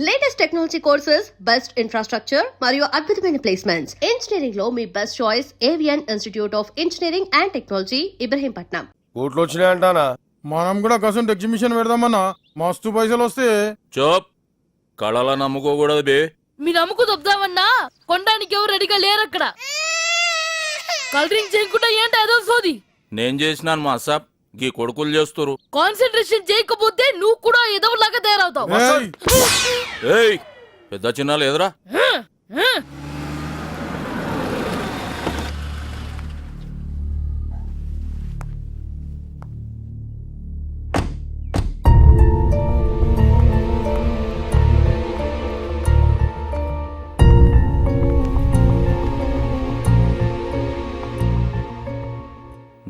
Latest technology courses, best infrastructure మరియు అద్భుతమైన placements. Engineering లో మీ best choice Avian institute of engineering and technology, Ibrahimpatnam. కోట్లు వచ్చినాయంటానా? మనం కూడా కసంట్ ఎగ్జిబిషన్ పెడదామన్నా, మస్తు పైసలు వస్తే. చోప్ కళల నమ్ముకోకూడదు బే. మీ నమ్ముకు దొబ్దామన్నా కొనడానికి ఎవరు రెడీగా లేరు అక్కడ. కలరింగ్ చేయకుండా ఏంటి అదో సోది. నేను చేసినాను మా సాబ్, గీ కొడుకులు చేస్తారు. కాన్సన్ట్రేషన్ చేయకపోతే నువ్వు కూడా ఏదో లాగా తయారవుతావు. ఏయ్ పెద్ద చిన్న లేదురా.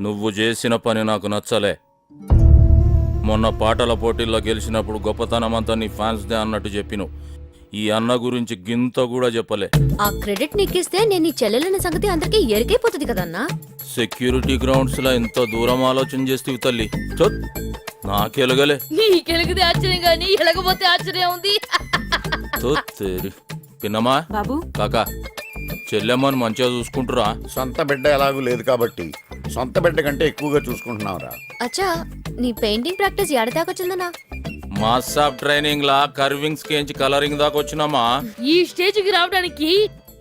నువ్వు చేసిన పని నాకు నచ్చలే. మొన్న పాటల పోటీల్లో గెలిచినప్పుడు గొప్పతనమంతా నీ ఫ్యాన్స్ దే అన్నట్టు చెప్పినావు. ఈ అన్న గురించి గింత కూడా చెప్పలే. ఆ క్రెడిట్ నీకిస్తే నేను నీ చెల్లెలన్న సంగతి అందరికీ ఎరికైపోతుంది కదన్నా. సెక్యూరిటీ గ్రౌండ్స్ లో ఇంత దూరం ఆలోచన చేస్తేవి తల్లి. నాకెలగలే. నీకెలిగితే ఆశ్చర్యం గానీ ఎలగపోతే ఆశ్చర్యం ఉంది. పిన్నమా బాబు కాకా చెల్లెమ్మని మంచిగా చూసుకుంటురా? సొంత బిడ్డ ఎలాగూ లేదు కాబట్టి సొంత బిడ్డ కంటే ఎక్కువగా చూసుకుంటున్నావురా. అచ్చా, నీ పెయింటింగ్ ప్రాక్టీస్ ఎడదాకొచ్చిందన్నా? మాసాబ్ ట్రైనింగ్ లా కర్వింగ్స్ కేంచి కలరింగ్ దాకా వచ్చినామా. ఈ స్టేజ్ కి రావడానికి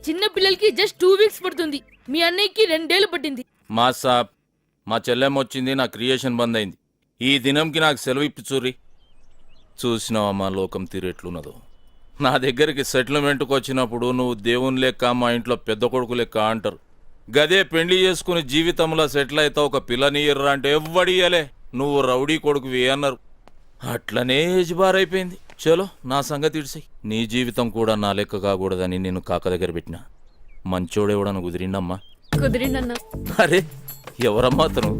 చిన్న పిల్లలకి జస్ట్ 2 వీక్స్ పడుతుంది. మీ అన్నయ్యకి 2 ఏళ్ళు పట్టింది. మాసాబ్ మా చెల్లెమ్మ వచ్చింది, నా క్రియేషన్ బంద్ అయింది. ఈ దినంకి నాకు సెలవు ఇప్పిచూరి. చూసినావా మా లోకం తీరెట్లున్నదో. నా దగ్గరికి సెటిల్మెంట్కి వచ్చినప్పుడు నువ్వు దేవుని లెక్క, మా ఇంట్లో పెద్ద కొడుకు లెక్క అంటారు. గదే పెండ్లి చేసుకుని జీవితంలో సెటిల్ అవుతా ఒక పిల్లనియర్రా అంటే ఎవ్వడియలే. నువ్వు రౌడీ కొడుకువి అన్నారు. అట్లనే ఏజ్ బార్ అయిపోయింది. చలో నా సంగతి ఇడిసి. నీ జీవితం కూడా నా లెక్క కాకూడదని నేను కాక దగ్గర పెట్టినా. మంచోడెవడను కుదిరిండమ్మా? కుదిరిండన్నా. అరే ఎవరమ్మా అతను?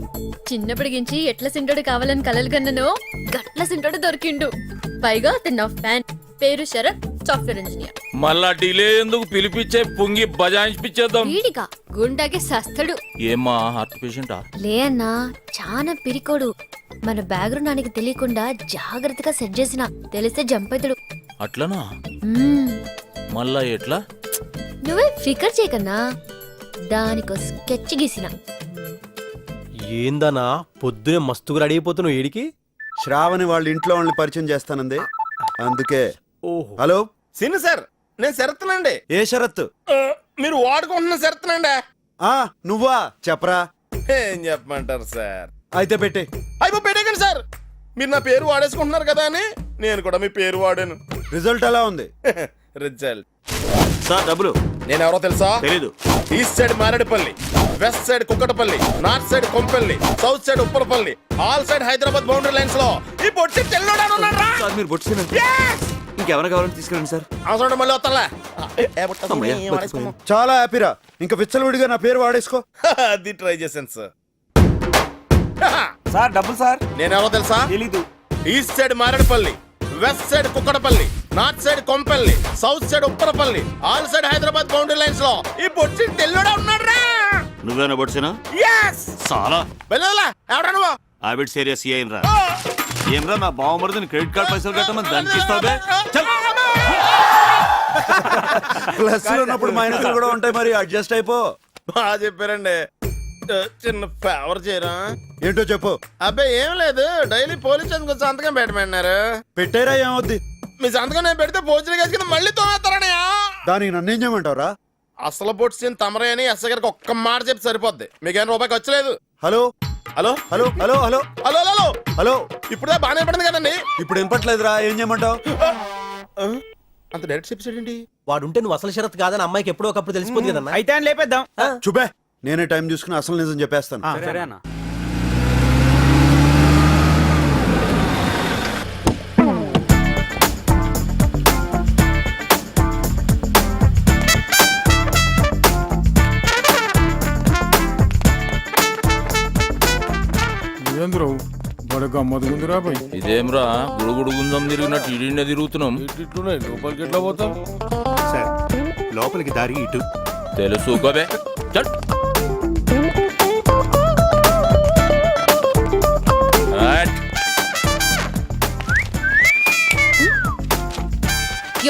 చిన్నప్పటికించి ఎట్ల సింటోడు కావాలని కలలు కన్నను, గట్ల సింటోడు దొరికిండు. పైగా అతను నా ఫ్యాన్. పేరు శరత్, సాఫ్ట్వేర్ ఇంజనీర్. మళ్ళా డిలే ఎందుకు? పిలిపించే పొంగి బజాయించిపిచ్చేద్దాం. వీడిగా గుండాకి సస్తడు. ఏమ్మా హార్ట్ పేషెంటా? లే అన్నా, చాలా పిరికోడు. మన బ్యాక్గ్రౌండ్ ఆయనకి తెలియకుండా జాగ్రత్తగా సెట్ చేసిన, తెలిస్తే జంప్ అవుతాడు. అట్లనా? మళ్ళా ఎట్లా? నువ్వే ఫికర్ చేయకన్నా, దానికో స్కెచ్ గీసిన. ఏందనా పొద్దునే మస్తుగా రెడీ అయిపోతున్నావు? ఏడికి? శ్రావణి వాళ్ళ ఇంట్లో వాళ్ళని పరిచయం చేస్తానంది, అందుకే. ఓహో. హలో సిను సార్, నేను శరత్నండి. ఏ షరత్? మీరు వాడుకుంటున్న శరత్నండి. నువ్వా? చెప్పరా. ఏం చెప్పమంటారు సార్? అయితే పెట్టే. అయిపో పెట్టేకండి సార్. మీరు నా పేరు వాడేసుకుంటున్నారు కదా అని నేను కూడా మీ పేరు వాడాను. రిజల్ట్ ఎలా ఉంది? రిజల్ట్ సార్ డబ్బులు. నేను ఎవరో తెలుసా? తెలీదు. East side Marredpally, west side Kukatpally, north side Kompally, south side Upparpally, all side Hyderabad boundary lines లో ఈ బొట్టి తెల్లోడానున్నారా? సార్ మీరు బొట్టు ఇంకెవరైనా కావాలని తీసుకెళ్ళండి సార్. అవసరం మళ్ళీ వస్తాలే. చాలా హ్యాపీరా. ఇంకా విచ్చలవిడిగా నా పేరు వాడేసుకో. అది ట్రై చేశాను సార్. సార్ డబ్బులు సార్. నేను ఎవరో తెలుసా? తెలీదు. East side Marredpally, west side Kukatpally, north side Kompally, south side Upparpally, all side Hyderabad boundary lines లో ఈ బొట్టి తెల్లోడా ఉన్నారా? నువ్వేనా బొట్సేనా? yes చాలా వెళ్ళలా. ఎవడా నువ్వు? ఆబిడ్ సీరియస్ అయ్యింది రా. ఏమ్రా నా బావమరిదిని క్రెడిట్ కార్డ్ పైసలు కట్టమని దానికి ఇస్తావే? ప్లస్ లో ఉన్నప్పుడు మైనస్ కూడా ఉంటాయి, మరి అడ్జస్ట్ అయిపో. బాగా చెప్పారండి. చిన్న ఫేవర్ చేయరా? ఏంటో చెప్పు. అబ్బాయి ఏం లేదు, డైలీ పోలీస్ స్టేషన్ వచ్చి సంతకం పెట్టమన్నారు. పెట్టారా? ఏమవుద్ది? మీ సంతకం నేను పెడితే పోలీసులు కేసుకుని మళ్ళీ తోమేస్తారనయా? దానికి నన్నేం చేయమంటావురా? అసలు పొడిచిన తమరే అని ఎస్ఐ గారికి ఒక్క మాట చెప్పి సరిపోద్ది. మీకేం రూపాయికి వచ్చలేదు. Hello hello hello hello hello hello hello hello. ఇప్పుడే బాగానే పడింది కదండి. ఇప్పుడు వినపట్లేదురా, ఏం చేయమంటావు? అంత డైరెక్ట్ చెప్పేసాడండి. వాడుంటే నువ్వు అసలు షరత్ కాదని అమ్మాయికి ఎప్పుడో ఒకప్పుడు తెలిసిపోతుంది కదన్నా. అయితే అని లేపేద్దాం. చూపే, నేనే టైం చూసుకుని అసలు నిజం చెప్పేస్తాను. సరే అన్న. ఏంద్రో బడ గమ్మదుగుందిరా పోయి. ఇదేమ్రా గుడుగుడు గుంజం తిరిగినట్టు ఇడినే తిరుగుతున్నాం. ఇట్లున్నాయి, లోపలికి ఎట్లా పోతాం? సార్ లోపలికి దారి ఇటు. తెలుసు కదే. చల్.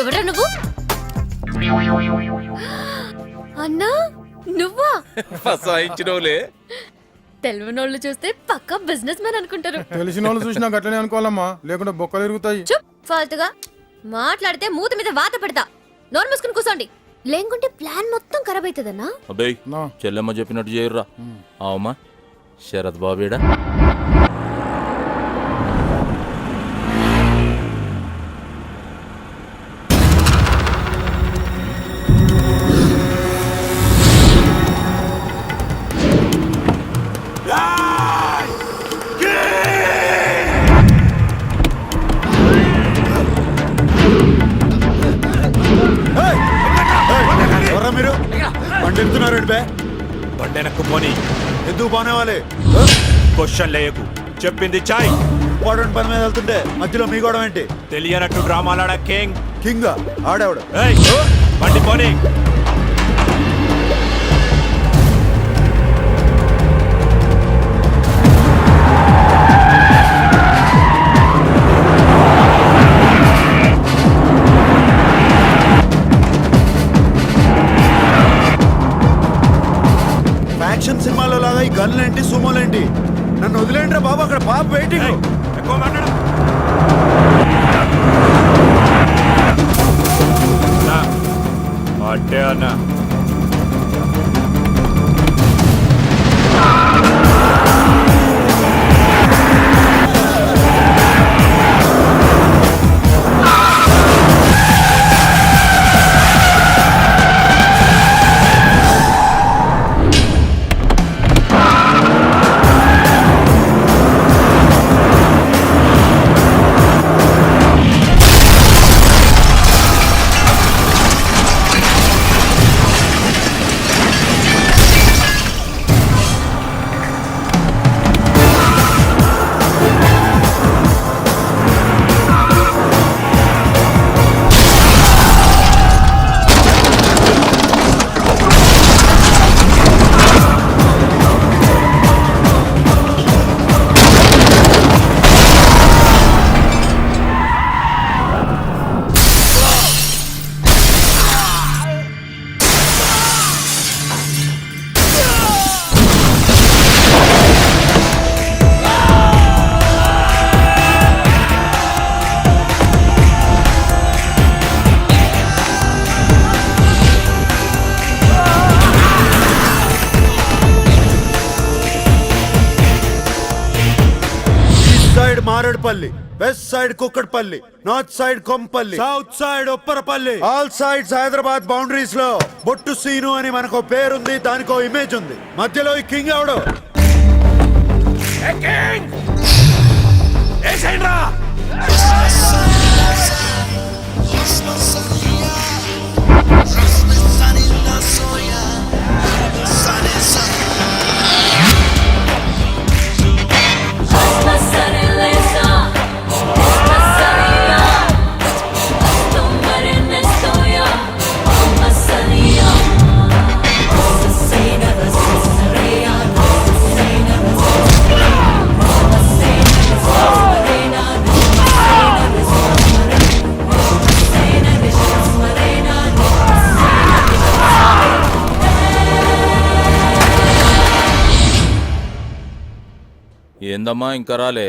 ఎవరా నువ్వు? అన్నా నువ్వా? ఫసాయించినోలే. తెలియనోళ్ళు చూస్తే పక్కా బిజినెస్ మ్యాన్ అనుకుంటారు. తెలిసిన వాళ్ళు చూసినా గట్లనే అనుకోవాలమ్మా, లేకుంటే బొక్కలు ఇరుగుతాయి. చుప్ ఫాల్తుగా మాట్లాడితే మూత మీద వాత పెడతా. నోరు మూసుకుని కూర్చోండి, లేకుంటే ప్లాన్ మొత్తం ఖరాబ్ అవుతుందన్నా. అబ్బాయి నా. చెల్లెమ్మ చెప్పినట్టు చేయర్రా. అవమ్మా శరత్ బాబేడా? ఎవరా మీరు పండిస్తున్నారండి బే? బండెనక్కు పోని, ఎందుకు పోనేవాలి? క్వశ్చన్ లేయకు, చెప్పింది చాయ్. ఇంపార్టెంట్ పని మీద వెళ్తుంటే మధ్యలో మీ గొడవ ఏంటి? తెలియనట్టు డ్రామాలాడా కింగ్. కింగ్ ఆడేవాడు. ఏయ్, బండి పోని. యాక్షన్ సినిమాలో లాగా ఈ గన్లేంటి సుమోలేంటి? నన్ను వదిలేంట్రా బాబు, అక్కడ పాప వెయిటింగ్. ఏయ్, ఎక్కువ మాట్లాడు. అట్టే అన్నా. Marredpally, west side Kukatpally, north side Kompally, south side Upparpally, all sides Hyderabad boundaries లో బొట్టు సీను అని మనకు పేరుంది, దానికో ఇమేజ్ ఉంది. మధ్యలో ఈ కింగ్ ఎవడు? ఏందమ్మా ఇంకా రాలే?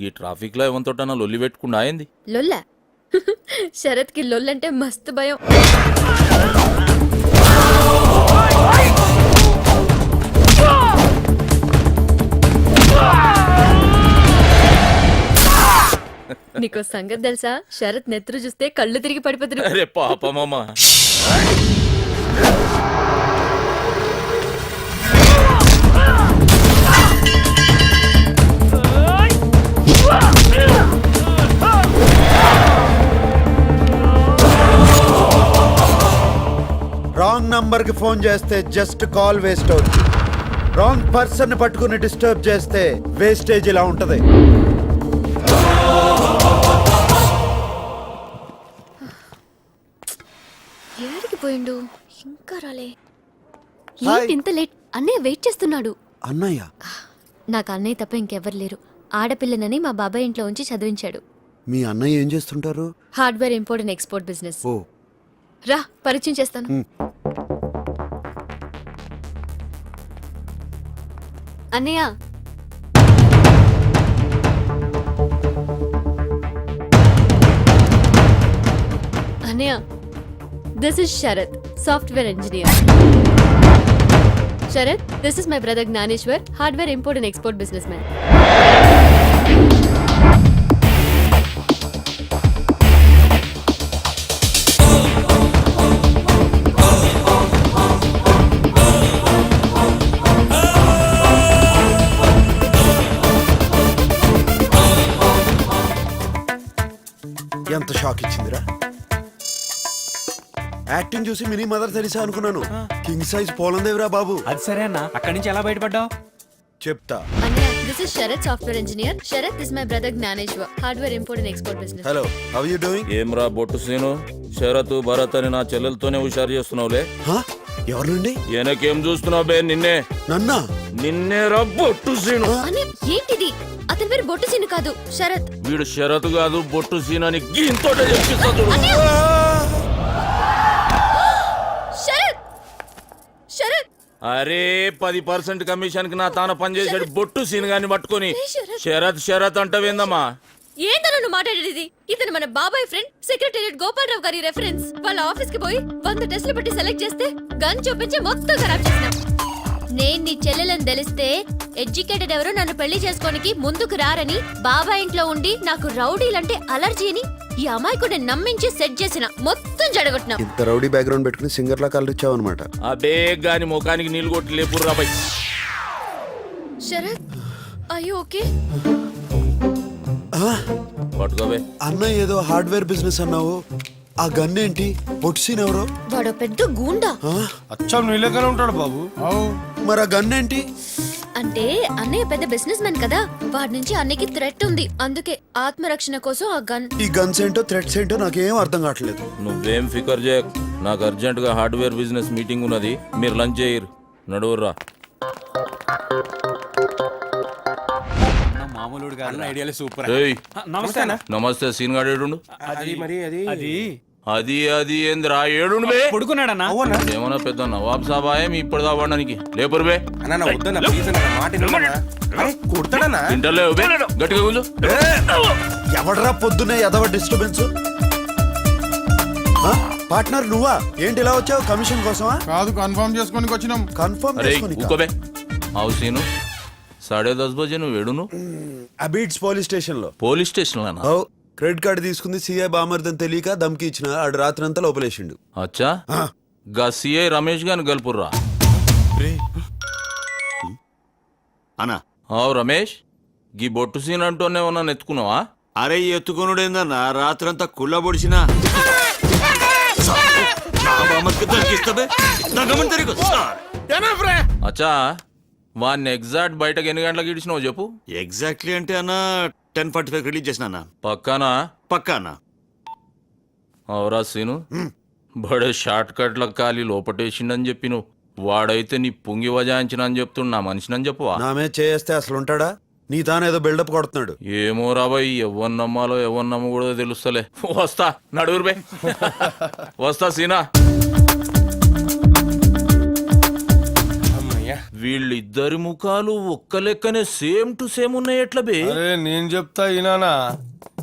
ఈ ట్రాఫిక్ లో ఏమంతోటన్నా లొల్లి పెట్టుకుండా అయింది? లొల్ల శరత్ కి లొల్లంటే మస్తు భయం. నీకో సంగతి తెలుసా? శరత్ నెత్తురు చూస్తే కళ్ళు తిరిగి పడిపోతున్నారు. అరే పాపమమ్మా. రాంగ్ నంబర్ కి ఫోన్ చేస్తే జస్ట్ కాల్ వేస్ట్ అవుతుంది. రాంగ్ పర్సన్ పట్టుకుని డిస్టర్బ్ చేస్తే వేస్టేజ్ ఇలా ఉంటది. ఏడికి పోయిండు? ఇంకా రాలే. హాయ్. ఏంటి ఇంత లేట్? అన్నయ్య వెయిట్ చేస్తున్నాడు. అన్నయ్య నాకు అన్నయ్య తప్ప ఇంకెవ్వరు లేరు. ఆడపిల్లనని మా బాబాయ్ ఇంట్లో ఉంచి చదివించాడు. మీ అన్నయ్య ఏం చేస్తుంటారు? Hardware import and export business. ఓ రా పరిచయం చేస్తాను. అన్నయ్య, అన్నయ్య, this is Sharath, software engineer. Sharath, this is my brother Jnaneshwar, hardware import and export business man. ఎంత షాక్ ఇచ్చిందిరా. యాక్టింగ్ చూసి మినీ మదర్ తెరిసా అనుకున్నాను. కింగ్ సైజ్ పోలందేవిరా బాబు. అది సరే అన్న, అక్కడి నుంచి ఎలా బయటపడ్డావు? చెప్తా. అన్నయ్య, this is Sharath, software engineer. Sharath is my brother Jnaneshwar, hardware import and export business. Hello, how you doing? ఏమ్రా బొట్టు సీను, శరత్ భరత్ అని నా చెల్లెలతోనే హుషారు చేస్తున్నావులే. ఎవరి నుండి? వెనకేం చూస్తున్నావు బే? నన్నా? నిన్నేరా బొట్టు సీను. అన్నయ్య, ఏంటిది? అతని పేరు బొట్టు సీను కాదు, శరత్. వీడు శరత్ కాదు బొట్టు సీను అని గీంతోటే చెప్పిస్తా చూడు. శరత్, శరత్, అరే 10% కమిషన్ కి నా తాన పనిచేసాడు బొట్టు సీన్ గాని పట్టుకొని శరత్ శరత్ అంటవేందమ్మా? ఏంటన్నా నువ్వు మాట్లాడేది? ఇతను మన బాబాయ్ ఫ్రెండ్ సెక్రటేరియట్ గోపాలరావు గారి రెఫరెన్స్. వాళ్ళ ఆఫీస్ కి పోయి 100 టెస్టులు పెట్టి సెలెక్ట్ చేస్తే గన్ చూపించి మొత్తం ఖరాబ్ చేసినాం. నేను నీ చెల్లెలని తెలిస్తే ఎడ్యుకేటెడ్ ఎవరో నన్ను పెళ్లి చేసుకోనికి ముందుకు రారని బాబాయ్ ఇంట్లో ఉండి నాకు రౌడీలంటే అలర్జీ అని ఈ అమాయకుడిని నమ్మించి సెట్ చేసిన మొత్తం జడగొట్టినా. ఇంత రౌడీ బ్యాక్గ్రౌండ్ పెట్టుకుని సింగర్ లా కలరిచ్చావు అనమాట. ఆ బేగ్ గాని ముఖానికి నీళ్లు కొట్టి లేపుర్రా బై. శరత్, అయ్యో ఓకే? పట్టుకోబే. అన్న ఏదో హార్డ్వేర్ బిజినెస్ అన్నావు, ఆ గన్ ఏంటి? పొట్సీన్ ఎవరో? వాడు పెద్ద గూండా. అచ్చం నీ లెక్కనే ఉంటాడు బాబు. మరి ఆ గన్ ఏంటి? అంటే అన్నయ్య పెద్ద బిజినెస్ మ్యాన్ కదా, వాడి నుంచి అన్నయ్యకి థ్రెట్ ఉంది, అందుకే ఆత్మరక్షణ కోసం ఆ గన్. ఈ గన్స్ ఏంటో థ్రెట్స్ ఏంటో నాకేం అర్థం కావట్లేదు. నువ్వేం ఫికర్ చేయకు, నాకు అర్జెంట్ గా హార్డ్వేర్ బిజినెస్ మీటింగ్ ఉన్నది, మీరు లంచ్ చేయరు. నడువుర్రా. మామూలుడు కాదు, ఐడియాలే సూపర్. ఏయ్, నమస్తే అన్న. నమస్తే సీన్ గాడు. అది మరి అది అది అది ఏందిరా ఏడు బే? పడుకున్నాడన్నా. ఏమన్నా పెద్ద నవాబ్ సాబాయే మీ ఇప్పుడు దావడానికి లేపురు బే. తింటలేవు బే, గట్టిగా కూర్చో. ఎవడరా పొద్దున్నే ఎదవ డిస్టర్బెన్స్? పార్ట్నర్ నువ్వా? ఏంటి ఇలా వచ్చావు? కమిషన్ కోసమా? కాదు, కన్ఫర్మ్ చేసుకోనికి వచ్చినాం. కన్ఫర్మ్ అరే చేసుకోనికా? ఊకోబే. అవు సీను, 10:30 బజే నువ్వు ఏడును? అబీడ్స్ పోలీస్ స్టేషన్ లో. పోలీస్ స్టేషన్ లోనా? క్రెడిట్ కార్డు తీసుకుంది సిఐ బామర్దని తెలియక దమ్కి ఇచ్చిన ఆడు రాత్రంతా లోపలేసిండు. అచ్చా, గా సిఐ రమేష్ గాని గల్పుర్రా. అన్నా, అవు రమేష్, గీ బొట్టు సీన్ అంటూనే ఉన్నా ఎత్తుకున్నావా? అరే ఎత్తుకొనుడేందన్నా, రాత్రంతా కుళ్ళ పొడిచినా అచ్చా, వాడిని ఎగ్జాక్ట్ బయటకు ఎన్ని గంటలకు ఇడిచినావు చెప్పు. ఎగ్జాక్ట్లీ అంటే అన్న 10:45 రిలీజ్ చేసిన అన్న. పక్కానా? పక్కా అన్న. అవురా సీను, బడే షార్ట్ కట్ల కాలి లోపటేసిండని చెప్పి నువ్వు, వాడైతే నీ పుంగి వజాయించిన అని చెప్తున్నా, నా మనిషినని చెప్పువా? నామే చేస్తే అసలు ఉంటాడా? నీ తానేదో బిల్డప్ కొడుతున్నాడు. ఏమో రాబాయ్, ఎవరు నమ్మాలో ఎవరు నమ్మకూడదో తెలుస్తలే. వస్తా, నడువురు బే. వస్తా సీనా. వీళ్ళిద్దరి ముఖాలు ఒక్క లెక్కనే సేమ్ టు సేమ్ ఉన్నాయి ఎట్లా బే? అరే నేను చెప్తా ఈనానా,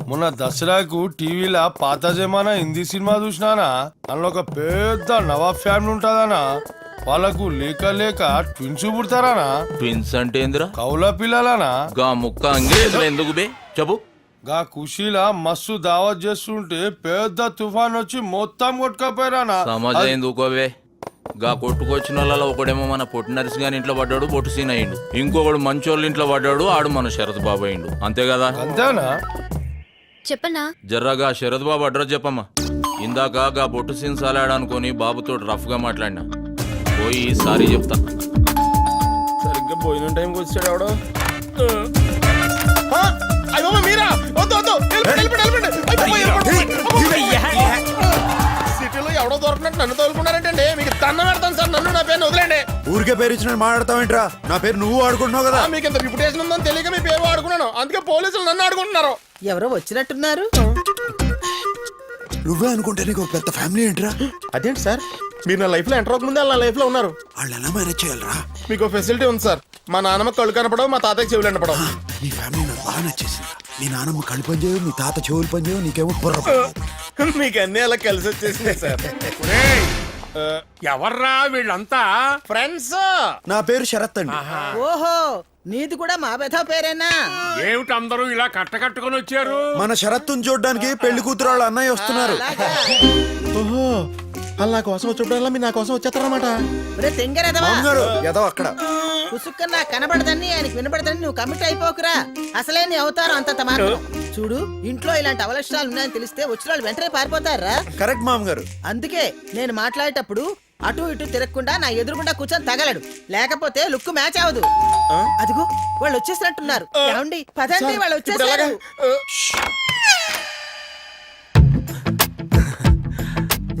మొన్న దసరాకు టీవీలో పాత జమానా హిందీ సినిమా చూసినానా, అందులో ఒక పెద్ద నవాబ్ ఫ్యామిలీ ఉంటదానా, వాళ్ళకు లేక లేక ట్విన్స్ పుడతారానా. ట్విన్స్ అంటే ఏందిరా? కౌల పిల్లలానా. గా ముక్క అంగ్రేజులు ఎందుకు బే చెప్పు. గా ఖుషీలా మస్తు దావత్ చేస్తుంటే పెద్ద తుఫాన్ వచ్చి మొత్తం కొట్టుకపోయారానా. సమాజం ఎందుకోవే? గా కొట్టుకొచ్చిన వాళ్ళలో ఒకడేమో మన పొట్టి నర్సి గాని ఇంట్లో పడ్డాడు, బొట్టు సీన్ అయ్యిండు. ఇంకొకడు మంచోళ్ళ ఇంట్లో పడ్డాడు, ఆడు మన శరత్ బాబు అయ్యిండు. అంతే కదా? అంతేనా? చెప్పన్నా. జర్రాగా శరత్ బాబు అడ్రస్ చెప్పమ్మా. ఇందాక గా బొట్టు సీన్ సాలాడనుకొని బాబుతో రఫ్ గా మాట్లాడినా, పోయి సారీ చెప్తా. సరిగ్గా భోజనం టైంకి వచ్చాడు ఎవడో. అయ్యో మీరా? వద్దు వద్దు, సిటీలో ఎవడో దొరకనట్టు నన్ను తోలుకున్నారంటే మీకు తన్నం పెడతాను సార్, నన్ను నా పేరు వదిలేండి. ఊరికే పేరు ఇచ్చిన మాట్లాడతావేంట్రా? నా పేరు నువ్వు ఆడుకుంటున్నావు కదా. మీకు ఇంత రిప్యుటేషన్ ఉందని తెలియక మీ పేరు వాడుకున్నాను, అందుకే పోలీసులు నన్ను ఆడుకుంటున్నారు. ఎవరో వచ్చినట్టున్నారు. నువ్వే అనుకుంటే నీకు ఒక పెద్ద ఫ్యామిలీ ఏంట్రా? అదేంటి సార్, మీరు నా లైఫ్ లో ఎంటర్ అవ్వకముందే నా లైఫ్ లో ఉన్నారు. వాళ్ళు ఎలా మేనేజ్ చేయాలరా? మీకు ఫెసిలిటీ ఉంది సార్. మా నాన్నమ్మ కళ్ళు కనపడవు, మా తాతయ్య చెవులు కనపడవు. నీ ఫ్యామిలీ నాకు బాగా నచ్చేసింది. మీ నాన్నమ్మ కళ్ళు పని చేయవు, మీ తాత చెవులు పని చేయవు, నీకేమో బుర్ర పని చేయదు. మీకు అన్ని అలా కలిసి వచ్చేసింది సార్. ఎవర్రా వీళ్ళంతా? ఫ్రెండ్స్. నా పేరు శరత్ అండి. ఓహో, నీది కూడా మా బెధ పేరేనా? ఏమిటి అందరూ ఇలా కట్టకట్టుకొని వచ్చారు? మన శరత్తుని చూడడానికి పెళ్లి కూతురు వాళ్ళ అన్నయ్య వస్తున్నారు. ఓహో, వాళ్ళు నా కోసం వచ్చేప్పుడల్లా మీరు నా కోసం వచ్చేస్తారన్నమాట. ఒరే తెంగరదవా, మామగారు ఏదో అక్కడ కుసుక్క నాకు కనబడదని ఆయనకి వినబడదని నువ్వు కమిట్ అయిపోకురా. అసలే నీ అవతారం అంత తమారు. చూడు, ఇంట్లో ఇలాంటి అవలక్షణాలు ఉన్నాయని తెలిస్తే వచ్చిన వాళ్ళు వెంటనే పారిపోతారా. కరెక్ట్ మామగారు. అందుకే నేను మాట్లాడేటప్పుడు అటు ఇటు తిరగకుండా నా ఎదురుగుండా కూర్చొని తగలడు, లేకపోతే లుక్ మ్యాచ్ అవ్వదు. అదిగో వాళ్ళు వచ్చేసినట్టున్నారు. ఏమండి, పదండి, వాళ్ళు వచ్చేసారు.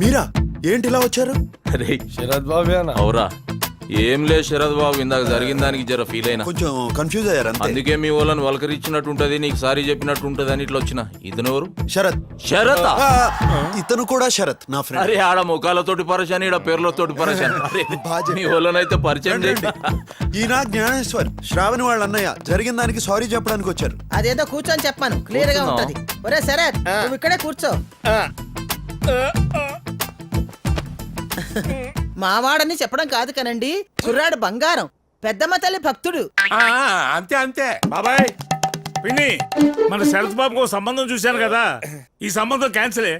మీరా ఏంటి ఇలా వచ్చారు? అరే శరత్ బాబేనా? అవురా, ఏం లే శరద్ బాబు, ఇందాక జరిగిన దానికి జర ఫీల్ అయినా. కొంచెం కన్ఫ్యూజ్ అయ్యారు అంతే. అందుకే మీ వాళ్ళని వలకరించినట్టు ఉంటది, నీకు సారీ చెప్పినట్టు ఉంటది అని ఇట్లా వచ్చిన. ఇతను ఎవరు? శరత్. శరత్. ఆ, ఇతను కూడా శరత్ నా ఫ్రెండ్. అరే ఆడ ముఖాలతోటి పరిచయం, ఈడ పేర్లతోటి పరిచయం. మీ వాళ్ళనైతే పరిచయం చేయండి. ఈయన జ్ఞానేశ్వర్, శ్రావణి వాళ్ళ అన్నయ్య. జరిగిన దానికి సారీ చెప్పడానికి వచ్చారు. అదేదో కూర్చొని చెప్పాను, క్లియర్ గా ఉంటది. ఒరే శరత్, నువ్వు ఇక్కడే కూర్చో. మావాడని చెప్పడం కాదు కనండి, కుర్రాడు బంగారం, పెద్దమ్మ తల్లి భక్తుడు. అంతే అంతే బాబాయ్. పిన్ని, మన శరత్ బాబుకు ఓ సంబంధం చూశాను కదా, ఈ సంబంధం క్యాన్సిలే.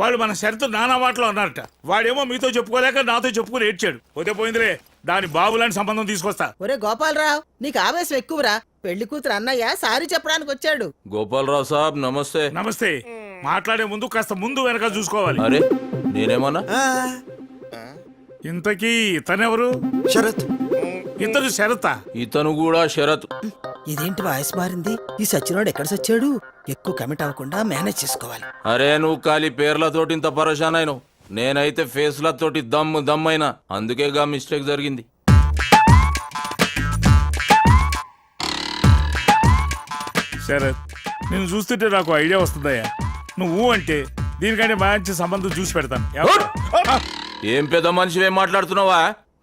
వాళ్ళు మన షరతు నానా వాటిలో అన్నారట. వాడేమో మీతో చెప్పుకోలేక నాతో చెప్పుకుని ఏడ్చాడు. పోతే పోయిందిలే, దాని బాబులాంటి సంబంధం తీసుకొస్తా. ఒరే గోపాలరావు, నీకు ఆవేశం ఎక్కువరా. పెళ్లి కూతురు అన్నయ్య సారీ చెప్పడానికి వచ్చాడు. గోపాలరావు సాబ్ నమస్తే. నమస్తే. మాట్లాడే ముందు కాస్త ముందు వెనక చూసుకోవాలి. అరే నేనేమన్నా? ఇంతకీ ఇతనెవరు? శరత్. ఇతను శరత. ఇతను కూడా శరత్. ఇదేంటి వాయిస్ మారింది? ఈ సచ్చినోడు ఎక్కడ సచ్చాడు? ఎక్కువ కమిట్ అవ్వకుండా మేనేజ్ చేసుకోవాలి. అరే నువ్వు ఖాళీ పేర్లతోటి ఇంత పరేషాన్ అయినావు, నేనైతే ఫేస్లతోటి దమ్మైనా, అందుకే గా మిస్టేక్ జరిగింది. శరత్, నేను చూస్తుంటే నాకు ఐడియా వస్తుందయ్యా. నువ్వు అంటే దీనికంటే మంచి సంబంధం చూసి పెడతాను. ఏం పెద్ద మనిషి ఏం మాట్లాడుతున్నావా?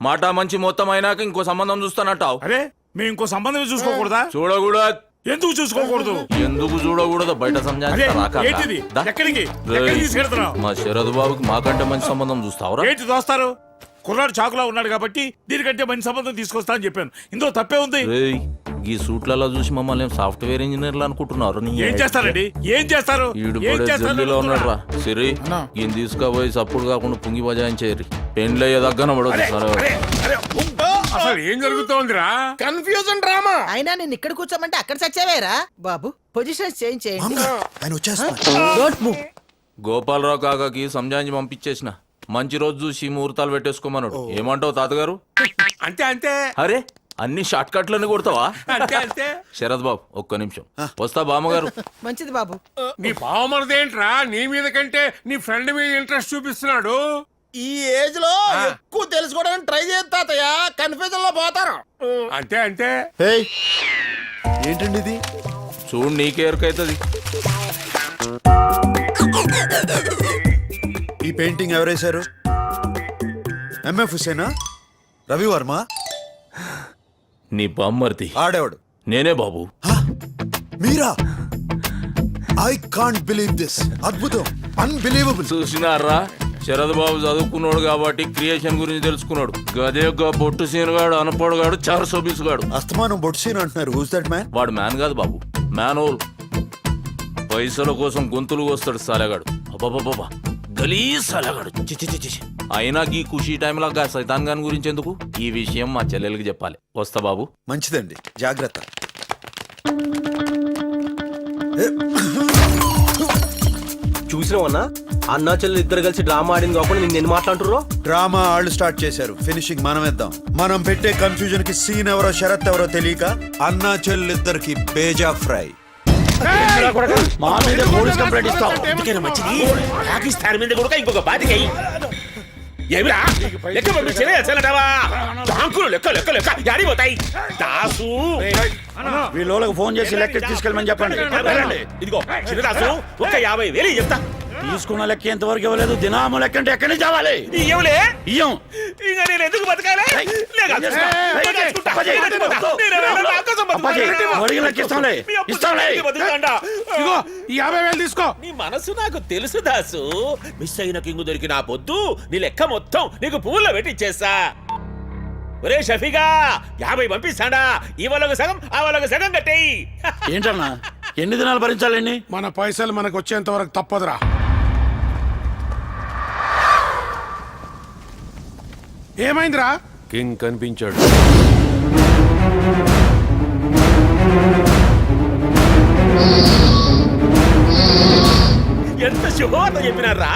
మాట మంచి మొత్తం అయినాక ఇంకో సంబంధం చూస్తానంటావు. అరే మేము ఇంకో సంబంధం చూసుకోకూడదా? చూడకూడదు. ఎందుకు చూసుకోకూడదు? ఎందుకు చూడకూడదు? బయట ఏంటిది? ఎక్కడికి తీసుకెళ్తున్నావు? మా శరద్ బాబుకి మాకంటే మంచి సంబంధం చూస్తావురా? ఏంటి దోస్తారు? కుర్రాడు చాకులా ఉన్నాడు కాబట్టి దీనికంటే మంచి సంబంధం తీసుకొస్తా అని చెప్పాను. ఇందులో తప్పే ఉంది. ఈ సూట్లలో చూసి మమ్మల్ని సాఫ్ట్వేర్ ఇంజనీర్లు అనుకుంటున్నారు. ఏం చేస్తారండి? ఏం చేస్తారు? జల్దీలో ఉన్నాడు రా సిరి. ఈయన తీసుకుపోయి సప్పుడు కాకుండా పుంగి బజాయించేరి పెండ్లయ్యే దగ్గర పడదు. అసలు ఏం జరుగుతోందిరా? Confusion drama. అయినా నేను ఇక్కడ కూర్చోమంటే అక్కడ సచ్చావేరా బాబు. పొజిషన్ చేంజ్ చేయండి. ఆయన వచ్చేస్తున్నారు. గోపాలరావు కాకాకి సంజాయించి పంపించేసిన. మంచి రోజు చూసి ముహూర్తాలు పెట్టేసుకోమన్నాడు. ఏమంటావు తాతగారు? అంతే అంతే. అరే అన్ని షార్ట్ కట్లని కొడతావా? అంతే అంతే. శరద్ బాబు ఒక్క నిమిషం వస్తా. బామ్మగారు. మంచిది బాబు. నీ బావమరిదేంట్రా నీ మీద కంటే నీ ఫ్రెండ్ మీద ఇంట్రెస్ట్ చూపిస్తున్నాడు? ఈ ఏజ్ లో ఎక్కువ తెలుసుకోవడానికి ట్రై చేస్తాతయ్య, కన్ఫ్యూజన్ లో పోతారు. అంతే అంతే. ఏంటండి ఇది? చూడు నీకే ఎరుకైతుంది. ఈ పెయింటింగ్ ఎవరేశారు? ఎంఎఫ్ హుసేనా? రవి వర్మ? నీ బామ్మర్ది. ఆడేవాడు నేనే బాబు. మీరా? I can't believe this. అద్భుతం, అన్బిలీవబుల్. చూసినారా, శరద్ బాబు చదువుకున్నాడు కాబట్టి క్రియేషన్ గురించి తెలుసుకున్నాడు. గదే బొట్టు సీనుగాడు, అనపడుగాడు, చార్ సోబీస్ గాడు. అస్తమానం బొట్టు సీన్ అంటున్నారు. Who's that man? వాడు మ్యాన్ కాదు బాబు, మ్యానోల్. పైసల కోసం గొంతులు కోస్తాడు సాలగాడు. అబ్బాబాబా గలీజ్ సాలగాడు. చిచి. అయినా ఈ ఖుషీ టైంలో సైతాన్ గాని గురించి ఎందుకు? ఈ విషయం మా చెల్లెలకి చెప్పాలి. వస్తా బాబు. మంచిదండి, జాగ్రత్త. చూసినావన్నా, అన్నా చెల్లెలు ఇద్దరు కలిసి డ్రామా ఆడింది కాకుండా నిన్ను ఎన్ని మాట్లాడుతుర్రో. డ్రామా వాళ్ళు స్టార్ట్ చేశారు, ఫినిషింగ్ మనం ఇద్దాం. మనం పెట్టే కన్ఫ్యూజన్ కి సీన్ ఎవరో శరత్ ఎవరో తెలియక అన్నా చెల్లెలిద్దరికి బేజా ఫ్రై. మా మీద పోలీస్ కంప్లైంట్ ఇస్తాం. మంచిది పాకిస్తాన్ మీద కూడా ఇంకొక బాధ్యత. ఏమిరా లెక్క పంపించలే చల్లడవా బాంకులు లెక్క లెక్క లెక్క యాడిపోతాయి దాసు వీళ్ళకి ఫోన్ చేసి లెక్క తీసుకెళ్ళమని చెప్పండి. ఇదిగో చిన్న దాసు ఒక్క 50,000 చెప్తా తీసుకున్న లెక్క ఎంతవరకు ఇవ్వలేదు. దినాము లెక్క అంటే ఎక్కడి నుంచి రావాలి? ఇయ్యవులే ఇయ్యం. ఇంకా నేను ఎందుకు బతకాలి లేక చేస్తా. నేను చచ్చిపోతా. నేను ఎవరైనా నా కోసం బతుకుతానంటే అడిగిన లెక్క ఇస్తాంలే. ఇస్తాంలే. బతుకుతాండా? ఇగో ఈ 50,000 తీసుకో. నీ మనసు నాకు తెలుసు దాసు. మిస్ అయిన కింగు దొరికి నా పొద్దు నీ లెక్క మొత్తం నీకు పూల్లో పెట్టి ఇచ్చేస్తా. ఒరే షఫీగా 50 పంపిస్తాడా? ఇవాళ సగం ఆ సగం కట్టేయి. ఏంటన్నా ఎన్ని దినాలు భరించాలండి? మన పైసలు మనకు వచ్చేంత వరకు తప్పదురా. ఏమైందిరా? కింగ్ కనిపించాడు. ఎంత శుభవార్త చెప్పినారా?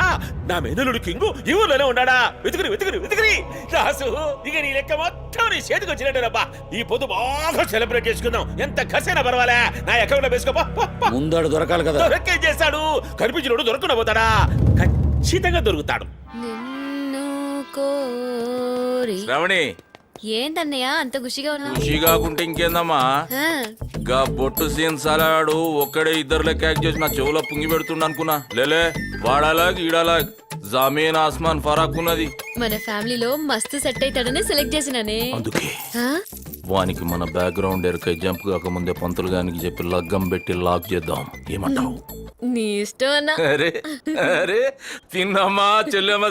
నా మెనులుడు కింగు ఈ ఊర్లోనే ఉన్నాడా? వెతుకురి వెతుకురి వెతుకురి రాసు. ఇక నీ లెక్క మొత్తం నీ చేతికి వచ్చినట్టేనబ్బా. ఈ పొద్దు బాగా సెలబ్రేట్ చేసుకుందాం. ఎంత ఖర్చైనా పర్వాలే. నా అకౌంట్ లో వేసుకోపా. ముందాడు దొరకాలి కదా. దొరకేం చేస్తాడు? కనిపించినోడు దొరకకుండా పోతాడా? ఖచ్చితంగా దొరుకుతాడు. నిన్ను కోరి శ్రావణి ఏంటన్నయ్య అంత ఖుషిగా ఉన్నా ఖుషి కాకుంటే ఇంకేందమ్మా? గా బొట్టు సీన్ సలాడు ఒక్కడే ఇద్దరు లెక్క యాక్ట్ చేసి నా చెవులో పుంగి పెడుతుండ అనుకున్నా. లేలే వాడాలాగ్ ఈడాలాగ్ జమీన్ ఆస్మాన్ ఫరాక్ ఉన్నది. మన ఫ్యామిలీలో మస్తు సెట్ అవుతాడని సెలెక్ట్ చేసినానే. అందుకే ఆ? వానికి మన బ్యాక్గ్రౌండ్ ఎరకై జంప్ కాకముందే పంతులు గానికి చెప్పి లగ్గం పెట్టి లాక్ చేద్దాం. ఏమంటావు? నీ ఇష్టం అన్నా. అరే అరే తిన్నమ్మా చెల్లెమ్మ